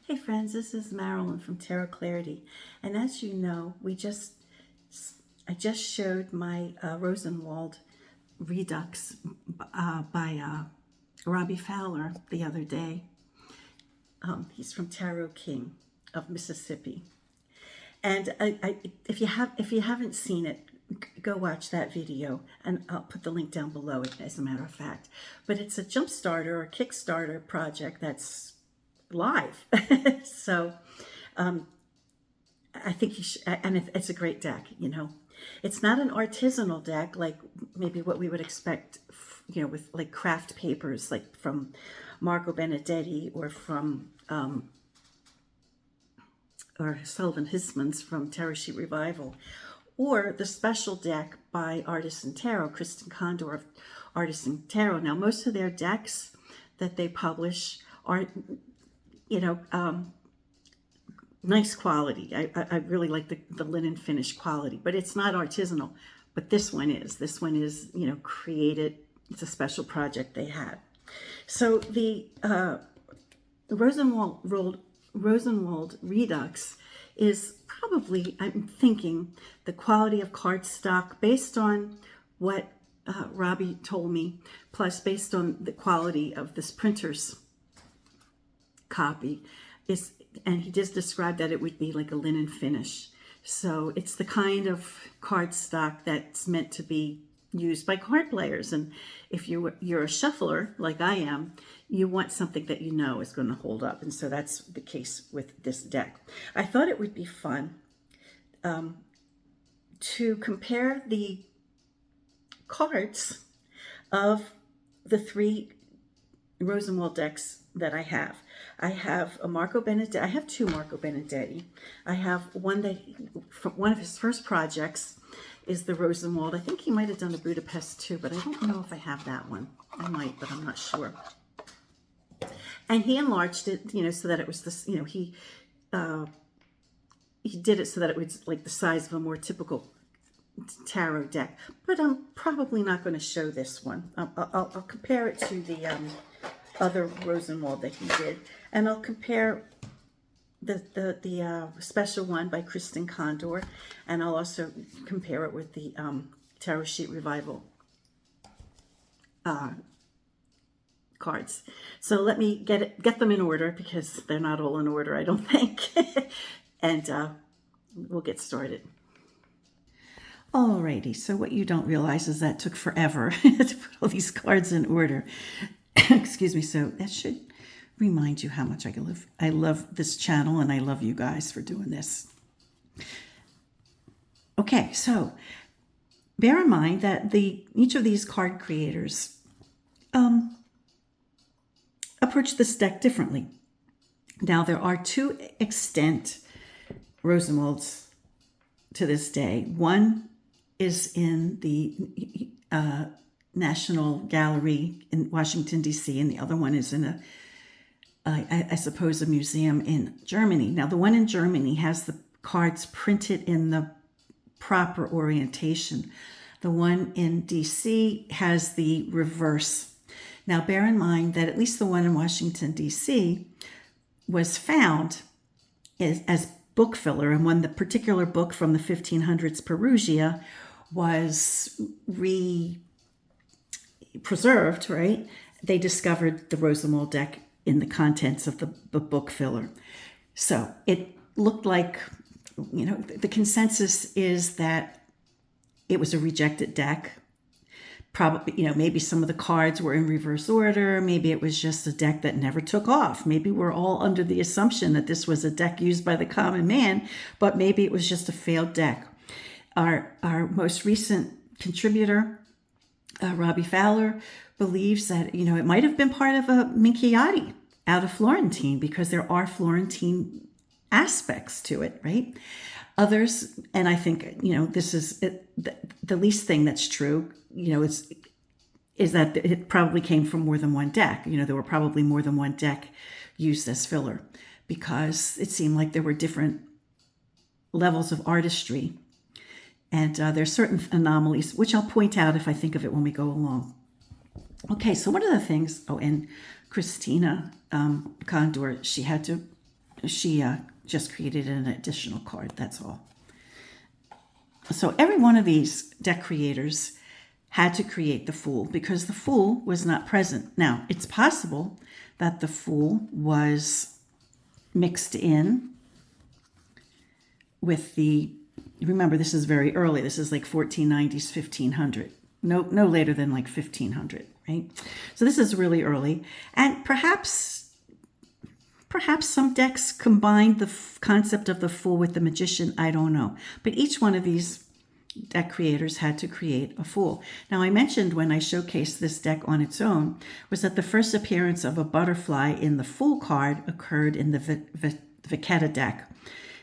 Hey friends, this is Marilyn from Tarot Clarity, and as you know, I just showed my Rosenwald Redux by Robby Fowler the other day. He's from Tarot King of Mississippi, and if you haven't seen it, go watch that video, and I'll put the link down below. As a matter of fact, but it's a Jumpstarter or Kickstarter project that's live. So I think you should, and it's a great deck. It's not an artisanal deck like maybe what we would expect, with like craft papers like from Marco Benedetti or from or Sullivan Hismans from Tarot Sheet Revival, or the special deck by Artisan Tarot, Kondor of Artisan Tarot. Now, most of their decks that they publish are nice quality. I really like the linen finish quality, but it's not artisanal. But this one is. This one is, created. It's a special project they had. So the Rosenwald Redux is probably, I'm thinking, the quality of cardstock based on what Robby told me, plus based on the quality of this printer's copy is, and he just described that it would be like a linen finish. So it's the kind of cardstock that's meant to be used by card players. And if you're a shuffler like I am, you want something that is going to hold up. And so that's the case with this deck. I thought it would be fun to compare the cards of the three Rosenwald decks that I have. I have a Marco Benedetti. I have two Marco Benedetti. I have one that, from one of his first projects, is the Rosenwald. I think he might have done the Budapest too, but I don't know if I have that one. I might, but I'm not sure. And he enlarged it, so that it was this, he did it so that it was like the size of a more typical tarot deck. But I'm probably not going to show this one. I'll compare it to the other Rosenwald that he did, and I'll compare the special one by Kondor, and I'll also compare it with the Tarot Sheet Revival cards. So let me get them in order, because they're not all in order, I don't think. And we'll get started. Alrighty, so what you don't realize is that took forever to put all these cards in order. Excuse me. So that should remind you how much I love this channel, and I love you guys for doing this. Okay, so bear in mind that each of these card creators approach this deck differently. Now, there are two extant Rosenwalds to this day. One is in the National Gallery in Washington, D.C., and the other one is in I suppose, a museum in Germany. Now, the one in Germany has the cards printed in the proper orientation. The one in D.C. has the reverse. Now, bear in mind that at least the one in Washington, D.C. was found as book filler, and when the particular book from the 1500s, Perugia, was preserved, right? They discovered the Rosenwald deck in the contents of the book filler. So it looked like, the consensus is that it was a rejected deck. Probably, maybe some of the cards were in reverse order. Maybe it was just a deck that never took off. Maybe we're all under the assumption that this was a deck used by the common man, but maybe it was just a failed deck. Our most recent contributor, Robby Fowler, believes that, it might have been part of a Minchiati out of Florentine, because there are Florentine aspects to it, right? Others, and I think, this is the least thing that's true, is that it probably came from more than one deck. There were probably more than one deck used as filler, because it seemed like there were different levels of artistry. And there's certain anomalies, which I'll point out if I think of it when we go along. Okay, so one of the things, and Krisztina Kondor, she had to she just created an additional card, that's all. So every one of these deck creators had to create the Fool because the Fool was not present. Now, it's possible that the Fool was mixed in with the, remember this is very early, this is like 1490s, 1500. No later than like 1500, right? So this is really early. And perhaps some decks combined the concept of the Fool with the Magician, I don't know. But each one of these deck creators had to create a Fool. Now, I mentioned when I showcased this deck on its own was that the first appearance of a butterfly in the Fool card occurred in the Vachetta deck.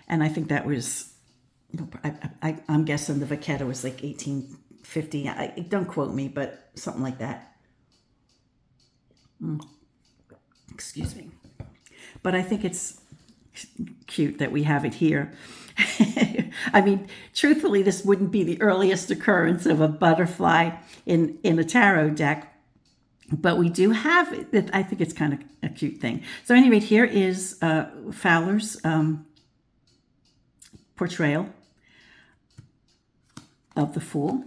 And I think that was, I'm guessing the Vachetta was like 1850. Don't quote me, but something like that. Excuse me. But I think it's cute that we have it here. I mean, truthfully, this wouldn't be the earliest occurrence of a butterfly in a tarot deck, but we do have it. I think it's kind of a cute thing. So anyway, here is Fowler's portrayal of the Fool.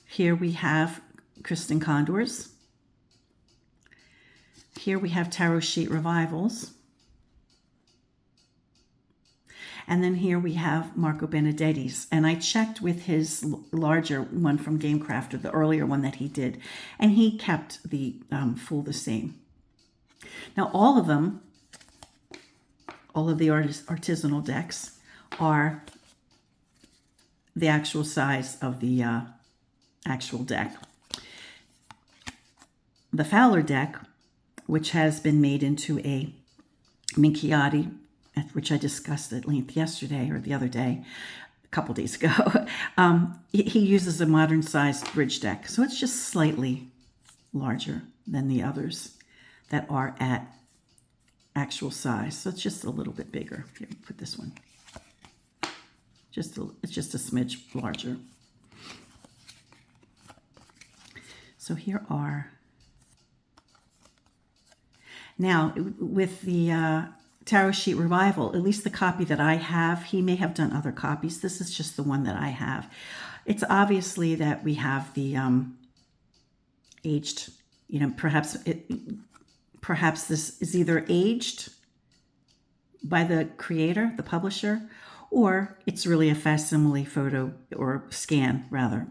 Here we have Kristen Kondor's. Here we have Tarot Sheet Revivals. And then here we have Marco Benedetti's. And I checked with his larger one from Gamecrafter, the earlier one that he did. And he kept the Fool the same. Now, all of the artisanal decks are the actual size of the actual deck. The Fowler deck, which has been made into a Minchiati, which I discussed at length yesterday or the other day, a couple days ago, he uses a modern-sized bridge deck. So it's just slightly larger than the others that are at actual size. So it's just a little bit bigger. Here, put this one. It's just a smidge larger. So here are... Now, with the Tarot Sheet Revival, at least the copy that I have, he may have done other copies. This is just the one that I have. It's obviously that we have the aged, perhaps this is either aged by the creator, the publisher, or it's really a facsimile photo or scan, rather.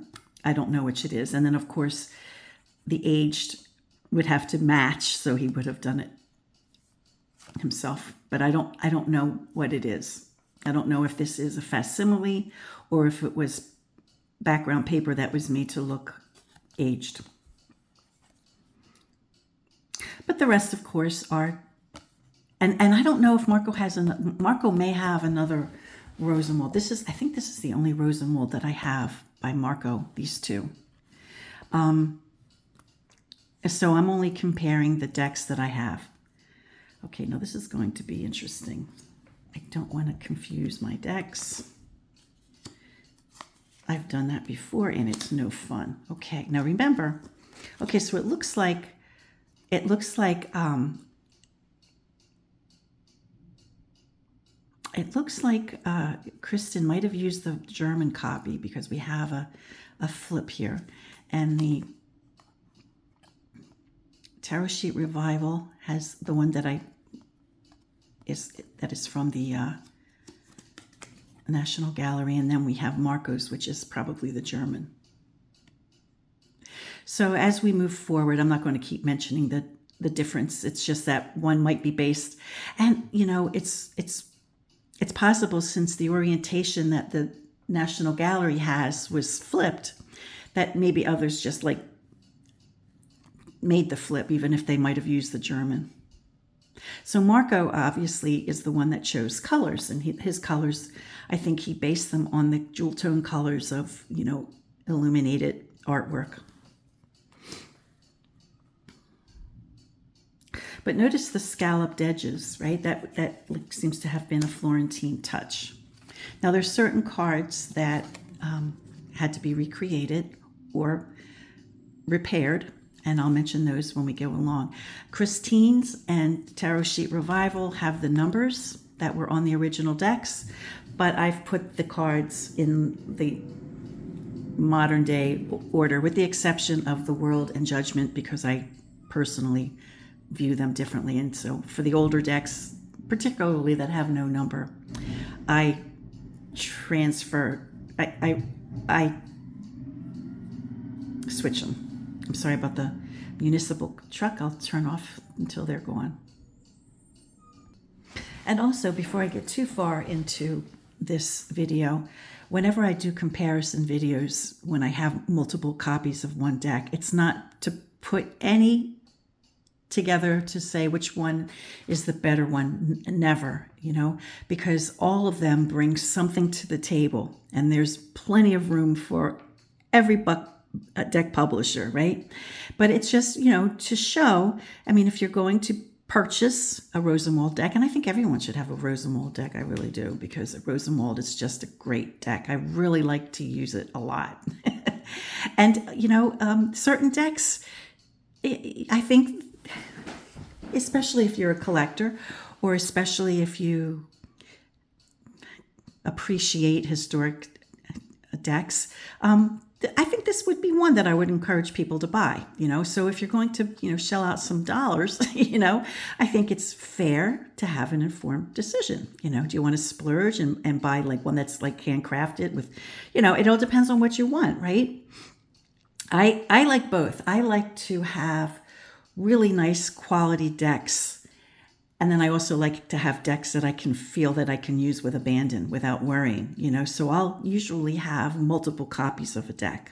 I don't know which it is. And then, of course, the aged would have to match, so he would have done it himself. But I don't know what it is. I don't know if this is a facsimile or if it was background paper that was made to look aged. But the rest, of course, are, and I don't know if Marco may have another Rosenwald. I think this is the only Rosenwald that I have by Marco, these two. So I'm only comparing the decks that I have. Okay, now this is going to be interesting. I don't want to confuse my decks. I've done that before and it's no fun. Okay, now remember. Okay, so it looks like Kristen might have used the German copy because we have a flip here, and the Tarot Sheet Revival has the one that is from the National Gallery, and then we have Marco's, which is probably the German. So as we move forward, I'm not going to keep mentioning the difference. It's just that one might be based, and it's possible, since the orientation that the National Gallery has was flipped, that maybe others just made the flip, even if they might have used the German. So Marco obviously is the one that chose colors, and his colors, I think he based them on the jewel tone colors of, illuminated artwork. But notice the scalloped edges, right? That seems to have been a Florentine touch. Now there's certain cards that had to be recreated or repaired. and I'll mention those when we go along. Krisztina's and Tarot Sheet Revival have the numbers that were on the original decks, but I've put the cards in the modern day order, with the exception of the World and Judgment, because I personally view them differently. And so for the older decks, particularly that have no number, I transfer, I switch them. I'm sorry about the municipal truck. I'll turn off until they're gone. And also, before I get too far into this video, whenever I do comparison videos, when I have multiple copies of one deck, it's not to put any together to say which one is the better one. Never, because all of them bring something to the table, and there's plenty of room for every deck publisher, right? But it's just, to show, if you're going to purchase a Rosenwald deck, and I think everyone should have a Rosenwald deck, I really do, because Rosenwald is just a great deck. I really like to use it a lot. And, certain decks, I think, especially if you're a collector, or especially if you appreciate historic decks, I think this would be one that I would encourage people to buy, So if you're going to, shell out some dollars, I think it's fair to have an informed decision. Do you want to splurge and buy like one that's like handcrafted with, it all depends on what you want, right? I like both. I like to have really nice quality decks. And then I also like to have decks that I can feel that I can use with abandon without worrying, So I'll usually have multiple copies of a deck.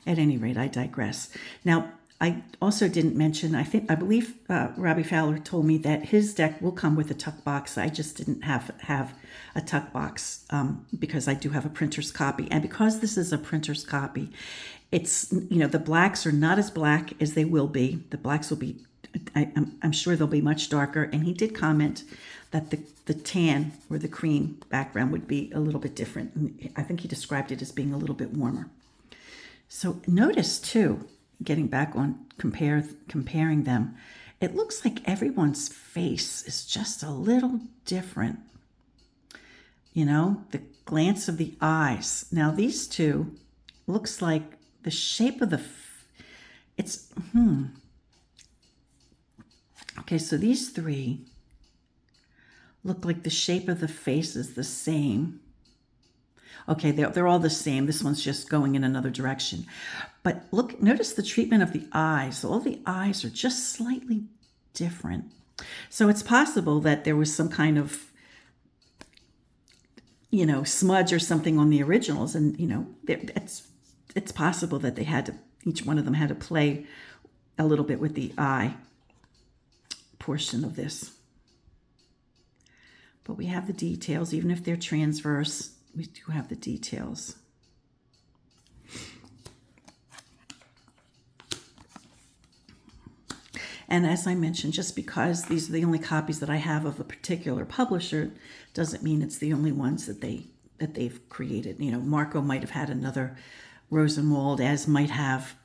At any rate, I digress. Now, I also didn't mention, I believe Robby Fowler told me that his deck will come with a tuck box. I just didn't have a tuck box because I do have a printer's copy. And because this is a printer's copy, it's, the blacks are not as black as they will be. The blacks will be, I'm sure they'll be much darker. And he did comment that the tan or the cream background would be a little bit different. And I think he described it as being a little bit warmer. So notice too, getting back on comparing them, it looks like everyone's face is just a little different. The glance of the eyes. Now these two looks like the shape of Okay, so these three look like the shape of the face is the same. Okay, they're all the same. This one's just going in another direction. But notice the treatment of the eyes. All the eyes are just slightly different. So it's possible that there was some kind of, smudge or something on the originals. And, it's possible that each one of them had to play a little bit with the eye portion of this. But we have the details, even if they're transverse, we do have the details. And as I mentioned, just because these are the only copies that I have of a particular publisher doesn't mean it's the only ones that they've created. Marco might have had another Rosenwald, as might have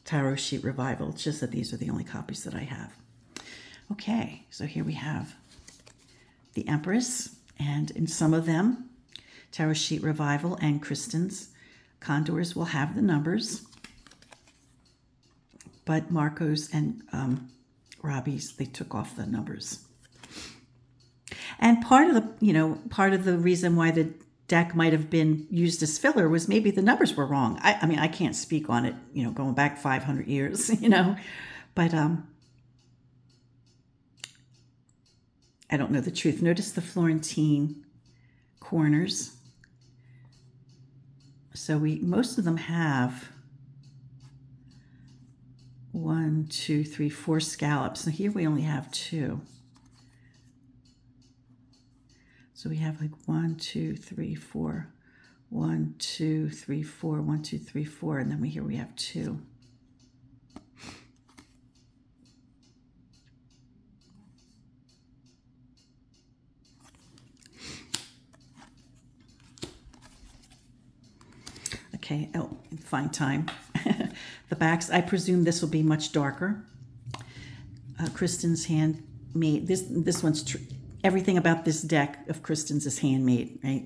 Tarot Sheet Revival. It's just that these are the only copies that I have. Okay, so here we have the Empress, and in some of them, Tarot Sheet Revival and Kristina's Kondors will have the numbers, but Marco's and Robby's, they took off the numbers. And part of the reason why the deck might have been used as filler was maybe the numbers were wrong. I can't speak on it, going back 500 years, but I don't know the truth. Notice the Florentine corners. So most of them have 1, 2, 3, 4 scallops. Now here we only have 2. So we have like 1, 2, 3, 4, 1, 2, 3, 4, 1, 2, 3, 4, and then here we have 2. Okay, find time. The backs, I presume this will be much darker. Kristen's handmade. This one's everything about this deck of Kristen's is handmade, right?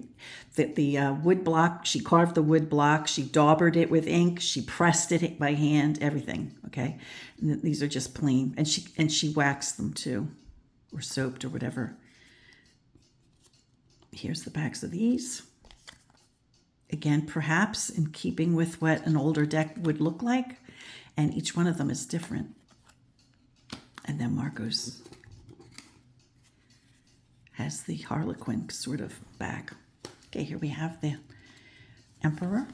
The wood block, she carved the wood block, she daubered it with ink, she pressed it by hand, everything. Okay, and these are just plain, and she waxed them too, or soaped or whatever. Here's the backs of these. Again, perhaps in keeping with what an older deck would look like, and each one of them is different. And then Marco's has the Harlequin sort of back. Okay, here we have the Emperor.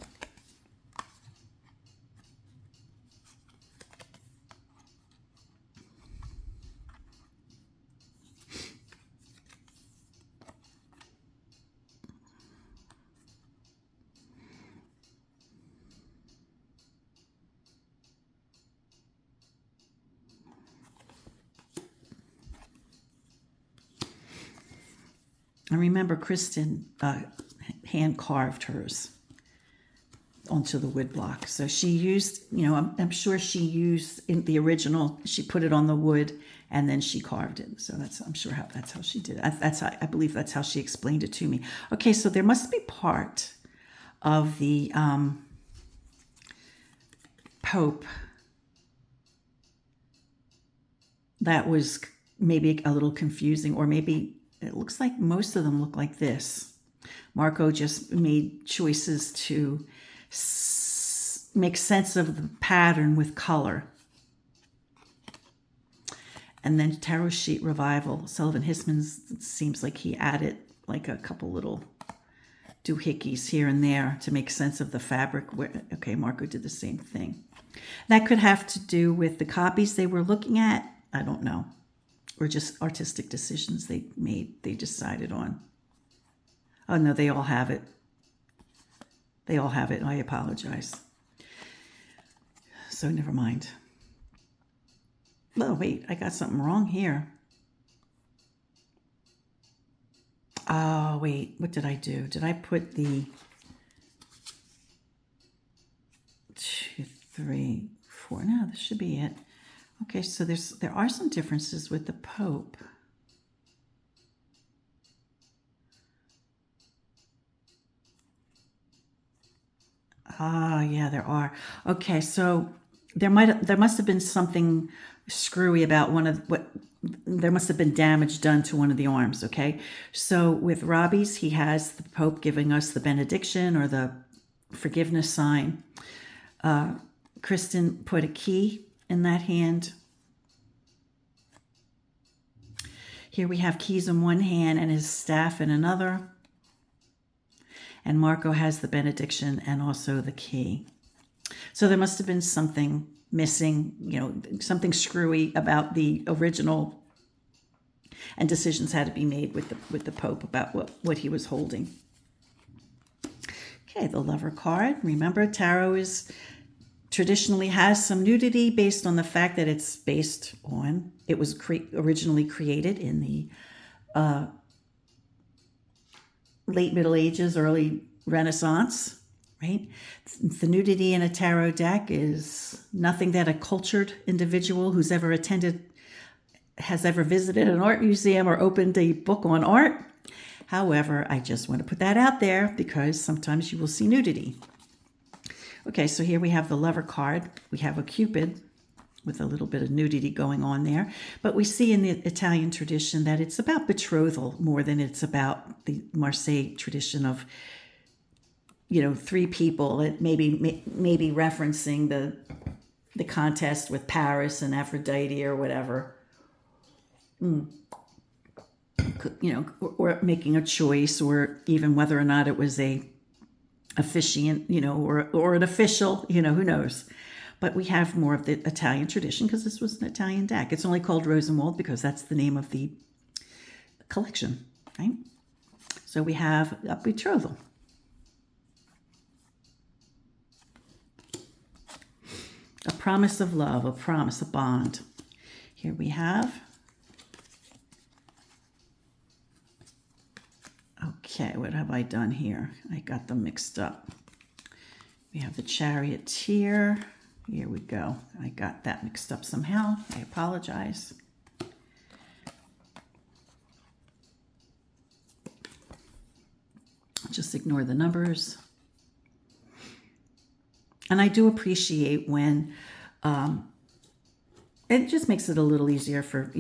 And remember, Kristen hand carved hers onto the wood block. So she used, I'm sure she used in the original, she put it on the wood and then she carved it. So I'm sure that's how she did it. I believe that's how she explained it to me. Okay, so there must be part of the Pope that was maybe a little confusing, or maybe it looks like most of them look like this. Marco just made choices to make sense of the pattern with color. And then Tarot Sheet Revival, Sullivan Hisman's, it seems like he added like a couple little doohickeys here and there to make sense of the fabric. Okay, Marco did the same thing. That could have to do with the copies they were looking at. I don't know. Or just artistic decisions they made, they decided on. Oh no, they all have it. They all have it. I apologize. So never mind. Oh wait, I got something wrong here. Oh wait, what did I do? Did I put the 2, 3, 4? No, this should be it. Okay, so there are some differences with the Pope. Ah, yeah, there are. Okay, so there must have been something screwy about there must have been damage done to one of the arms, okay? So with Robby's, he has the Pope giving us the benediction or the forgiveness sign. Kristen put a key in that hand. Here we have keys in one hand and his staff in another. And Marco has the benediction and also the key. So there must have been something missing, something screwy about the original, and decisions had to be made with the Pope about what he was holding. Okay, the Lover card. Remember, tarot traditionally has some nudity based on the fact that it was originally created in the late Middle Ages, early Renaissance, right? The nudity in a tarot deck is nothing that a cultured individual who's ever has ever visited an art museum or opened a book on art. However, I just want to put that out there because sometimes you will see nudity. Okay, so here we have the Lover card. We have a Cupid with a little bit of nudity going on there. But we see in the Italian tradition that it's about betrothal more than it's about the Marseille tradition of, 3 people. It maybe referencing the contest with Paris and Aphrodite or whatever. Or making a choice, or even whether or not it was a officiant, or an official, who knows. But we have more of the Italian tradition because this was an Italian deck. It's only called Rosenwald because that's the name of the collection, right? So we have a betrothal. A promise of love, a promise, a bond. Here we have. Okay, what have I done here? I got them mixed up. We have the Charioteer. Here we go. I got that mixed up somehow. I apologize. Just ignore the numbers. And I do appreciate when it just makes it a little easier for,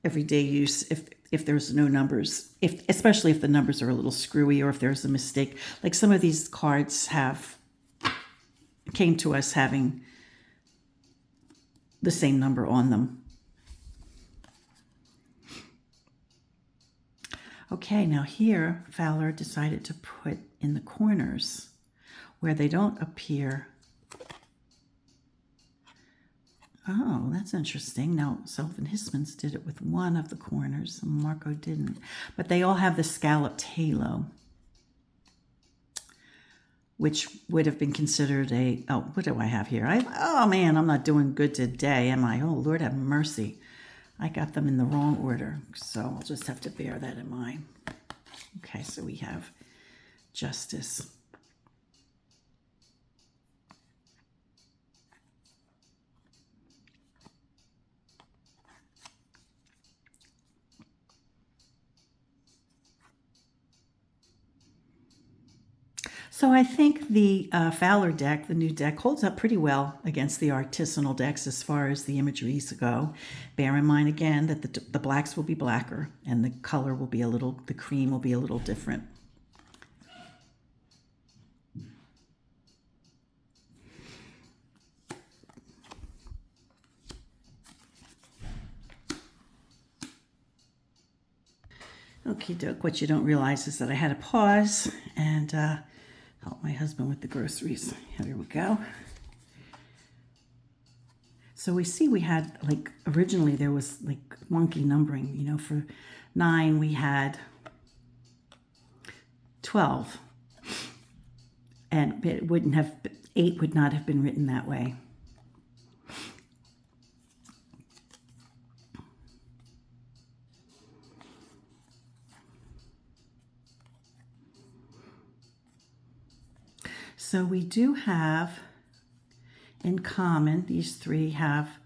everyday use if there's no numbers, especially if the numbers are a little screwy or if there's a mistake. Like some of these cards came to us having the same number on them. Okay, now here Fowler decided to put in the corners where they don't appear. Oh, that's interesting. Now, Sullivan Hismans did it with one of the corners, and Marco didn't. But they all have the scalloped halo, which would have been considered what do I have here? Oh, man, I'm not doing good today, am I? Oh, Lord have mercy. I got them in the wrong order, so I'll just have to bear that in mind. Okay, so we have Justice. So I think the Fowler deck, the new deck, holds up pretty well against the artisanal decks as far as the imageries go. Bear in mind again that the blacks will be blacker and the color will be the cream will be a little different. Okie doke. What you don't realize is that I had a pause and help my husband with the groceries. Here we go. So we see we had, like, originally there was like wonky numbering, for 9 we had 12. And it wouldn't have, 8 would not have been written that way. So we do have in common, these three have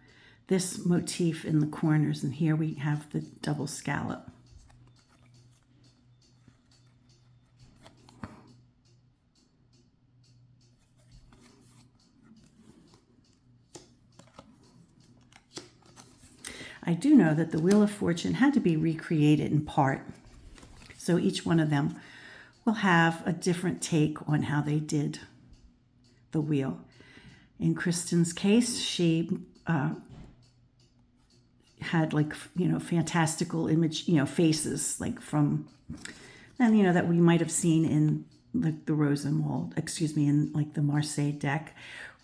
this motif in the corners, and here we have the double scallop. I do know that the Wheel of Fortune had to be recreated in part. So each one of them will have a different take on how they did the wheel. In Kristina's case, she had fantastical image, faces from, and that we might have seen in the Rosenwald, in the Marseille deck.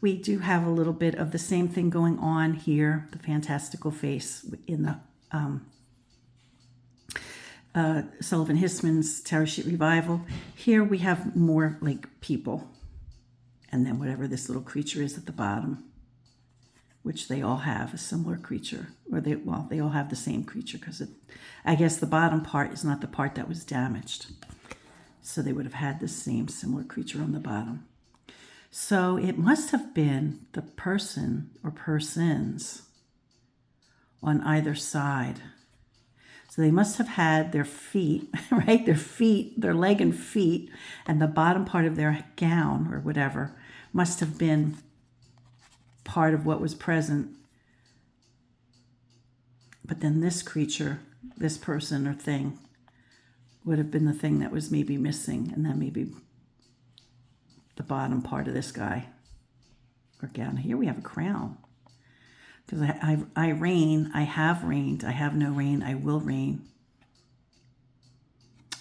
We do have a little bit of the same thing going on here, the fantastical face in the Sullivan Hismans Tarot Sheet Revival. Here we have more like people, and then whatever this little creature is at the bottom, which they all have a similar creature, or they all have the same creature, because I guess the bottom part is not the part that was damaged, so they would have had the same similar creature on the bottom. So it must have been the person or persons on either side. So they must have had their feet, right? Their leg and feet, and the bottom part of their gown or whatever must have been part of what was present. But then this creature, this person or thing, would have been the thing that was maybe missing, and then maybe the bottom part of this guy or gown. Here we have a crown. Because I reign, I have reigned, I have no reign, I will reign.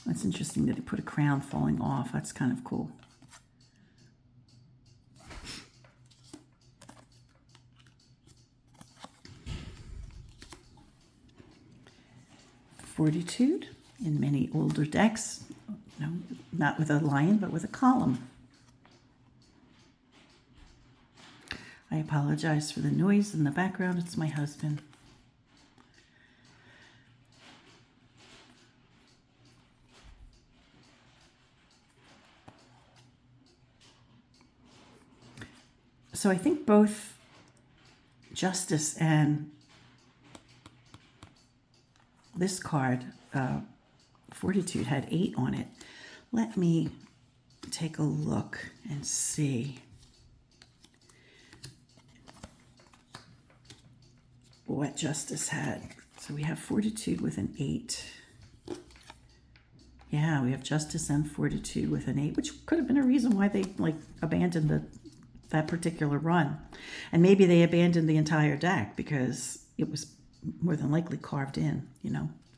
That's interesting that he put a crown falling off. That's kind of cool. Fortitude in many older decks, not with a lion, but with a column. I apologize for the noise in the background. It's my husband. So I think both Justice and this card, Fortitude, had 8 on it. Let me take a look and see what Justice had. So we have Fortitude with an 8. Yeah, we have Justice and Fortitude with an 8, which could have been a reason why they abandoned that particular run. And maybe they abandoned the entire deck because it was more than likely carved in,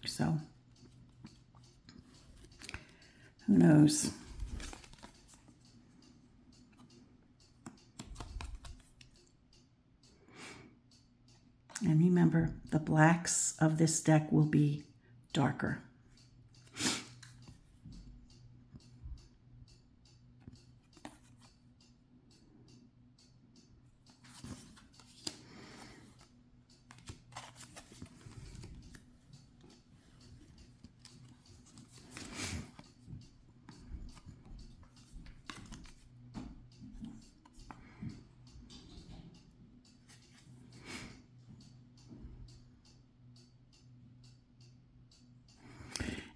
so who knows? And remember, the blacks of this deck will be darker.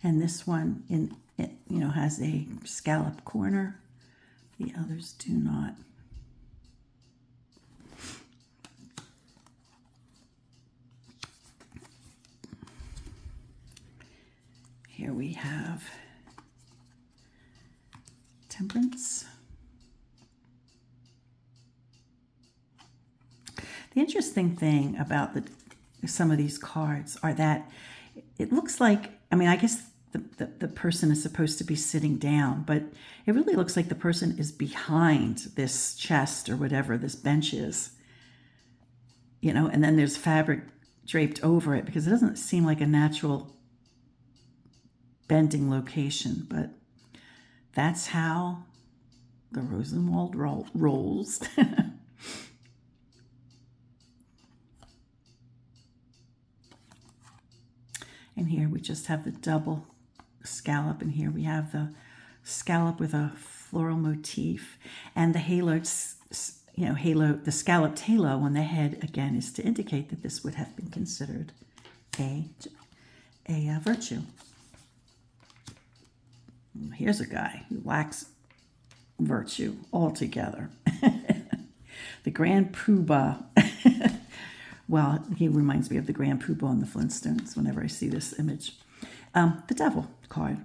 And this one has a scallop corner. The others do not. Here we have Temperance. The interesting thing about some of these cards are that it looks like, I guess the person is supposed to be sitting down, but it really looks like the person is behind this chest or whatever this bench is, and then there's fabric draped over it because it doesn't seem like a natural bending location, but that's how the Rosenwald rolls. And here we just have the double scallop, and here we have the scallop with a floral motif, and the halo, the scalloped halo on the head again is to indicate that this would have been considered a virtue. Here's a guy who lacks virtue altogether. The Grand Poobah. Well, he reminds me of the Grand Poobah on the Flintstones whenever I see this image. The Devil card.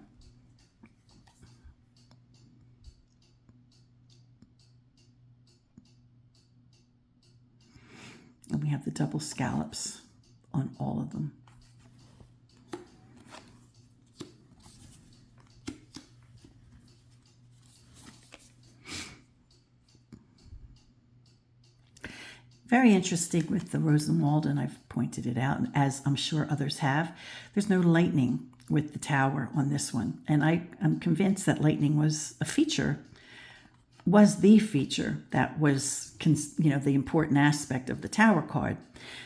And we have the double scallops on all of them. Very interesting with the Rosenwald, and I've pointed it out, as I'm sure others have. There's no lightning with the tower on this one. And I'm convinced that lightning was the feature that was, the important aspect of the tower card.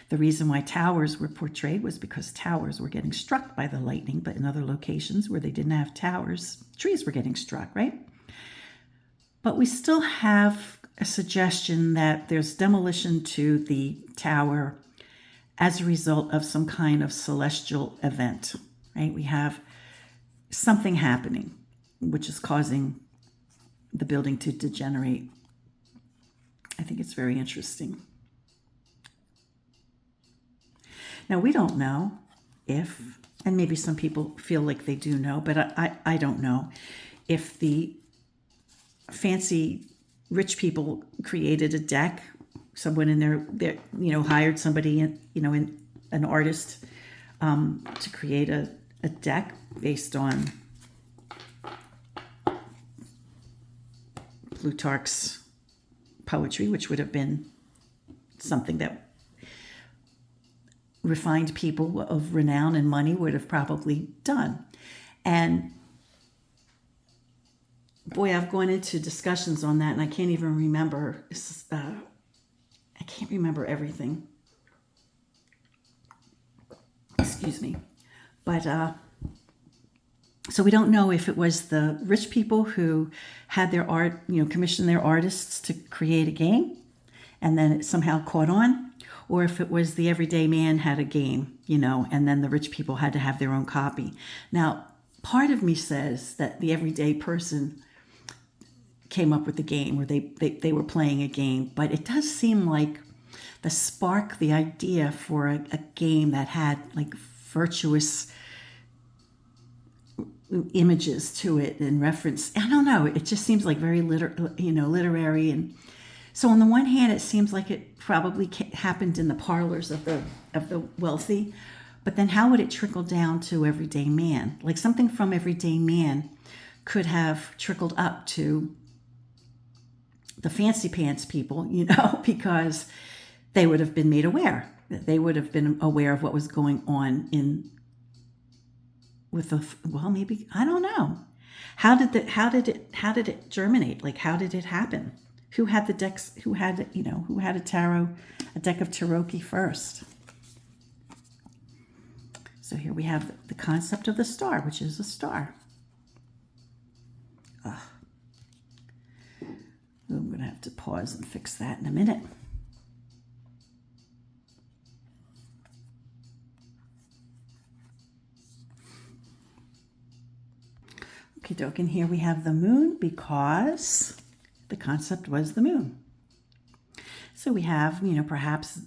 The reason why towers were portrayed was because towers were getting struck by the lightning, but in other locations where they didn't have towers, trees were getting struck, right? But we still have a suggestion that there's demolition to the tower as a result of some kind of celestial event, right? We have something happening, which is causing the building to degenerate. I think it's very interesting. Now, we don't know if, and maybe some people feel like they do know, but I don't know if the fancy rich people created a deck. Someone in their hired somebody, an artist, to create a deck based on Plutarch's poetry, which would have been something that refined people of renown and money would have probably done. And boy, I've gone into discussions on that, and I can't even remember. I can't remember everything. Excuse me. But so we don't know if it was the rich people who had their art, commissioned their artists to create a game, and then it somehow caught on, or if it was the everyday man had a game, and then the rich people had to have their own copy. Now, part of me says that the everyday person came up with the game, or they were playing a game, but it does seem like the spark, the idea for a game that had like virtuous images to it and reference. I don't know. It just seems like very literary. And so on the one hand, it seems like it probably happened in the parlors of the wealthy, but then how would it trickle down to everyday man? Like something from everyday man could have trickled up to the fancy pants people, because they would have been made aware. They would have been aware of what was going on maybe, I don't know. How did it germinate? Like, how did it happen? Who had the decks? Who had a deck of Tarot first? So here we have the concept of the star, which is a star. I'm going to have to pause and fix that in a minute. Okay, doke. And here we have the moon, because the concept was the moon. So we have, perhaps,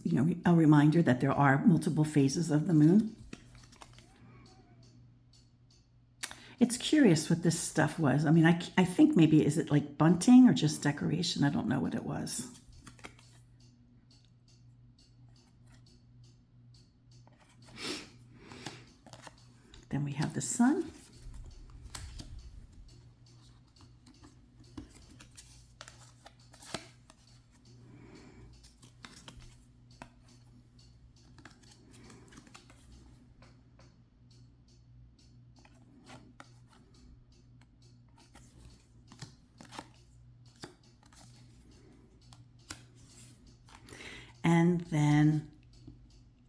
a reminder that there are multiple phases of the moon. It's curious what this stuff was. I mean, I think maybe, is it like bunting or just decoration? I don't know what it was. Then we have the sun. And then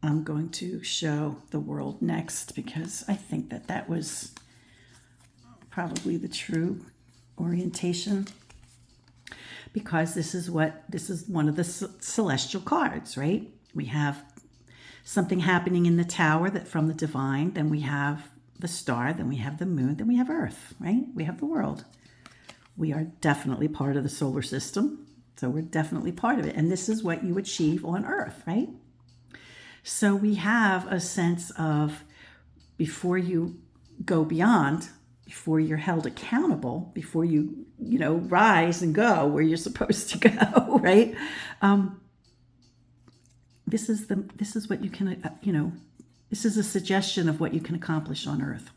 I'm going to show the world next, because I think that was probably the true orientation, because this is one of the celestial cards, right? We have something happening in the tower that from the divine, then we have the star, then we have the moon, then we have Earth, right? We have the world. We are definitely part of the solar system. So we're definitely part of it. And this is what you achieve on Earth, right? So we have a sense of, before you go beyond, before you're held accountable, before you, rise and go where you're supposed to go, right? This is what you can, this is a suggestion of what you can accomplish on Earth.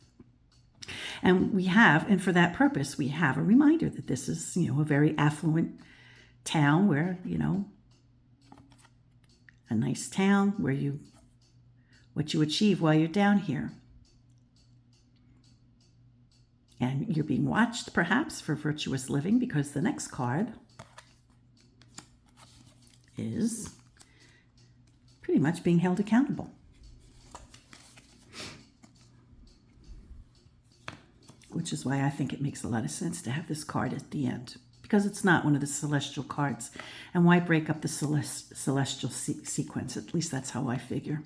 And for that purpose, we have a reminder that this is, a very affluent town where, a nice town where what you achieve while you're down here. And you're being watched perhaps for virtuous living, because the next card is pretty much being held accountable. Which is why I think it makes a lot of sense to have this card at the end, because it's not one of the celestial cards. And why break up the celestial sequence? At least that's how I figure.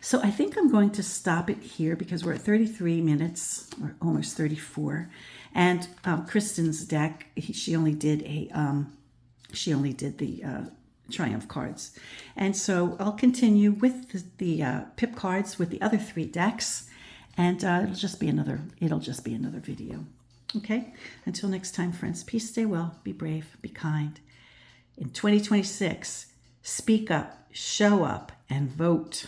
So I think I'm going to stop it here, because we're at 33 minutes, or almost 34. And Kristen's deck, she only did the Triumph cards. And so I'll continue with the Pip cards with the other 3 decks. And it'll just be another video. Okay? Until next time, friends, peace, stay well, be brave, be kind. In 2026, speak up, show up, and vote.